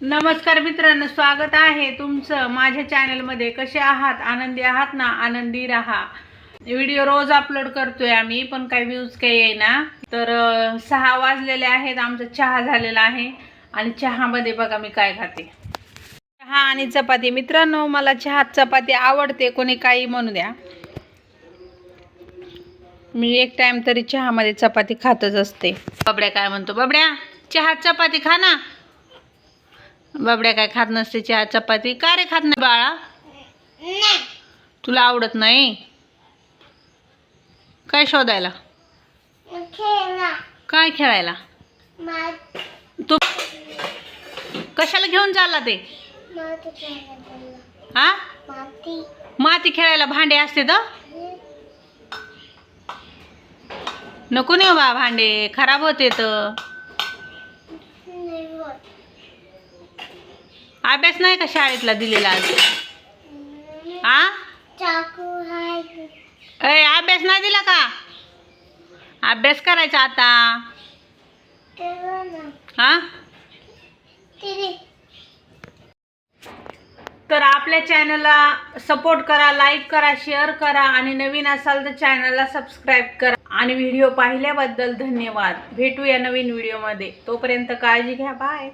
नमस्कार मित्रांनो, स्वागत आहे तुमचं माझ्या चॅनलमध्ये. कसे आहात? आनंदी आहात ना? आनंदी राहा. व्हिडिओ रोज अपलोड करतोय आम्ही, पण काही व्ह्यूज काही येईना. तर 6 वाजलेले आहेत. आमचा चहा झालेला आहे आणि चहामध्ये बघा मी काय खाते, चहा आणि चपाती. मित्रांनो, मला चहा चपाती आवडते, कोणी काही म्हणू द्या. मी एक टाइम तरी चहामध्ये चपाती खातच असते. बबड्या काय म्हणतो? बबड्या, चहा चपाती खा ना. बाबड्या काय खात नसते चहा चपाती. का रे खात नाही बाळा? तुला आवडत नाही? काय शोधायला? काय खेळायला? तू कशाला घेऊन चालला ते? हा, माती खेळायला भांडे असते तर नको नेऊ बा, भांडे खराब होते तर. अभ्यास नाही का शाळेतला दिलेला आज? हा, अभ्यास नाही दिला का? अभ्यास करायचा आता. हा, तर आपल्या चॅनलला सपोर्ट करा, लाईक करा, शेअर करा आणि नवीन असाल तर चॅनलला सबस्क्राईब करा. आणि व्हिडिओ पाहिल्याबद्दल धन्यवाद. भेटूया नवीन व्हिडिओमध्ये. तोपर्यंत काळजी घ्या. बाय.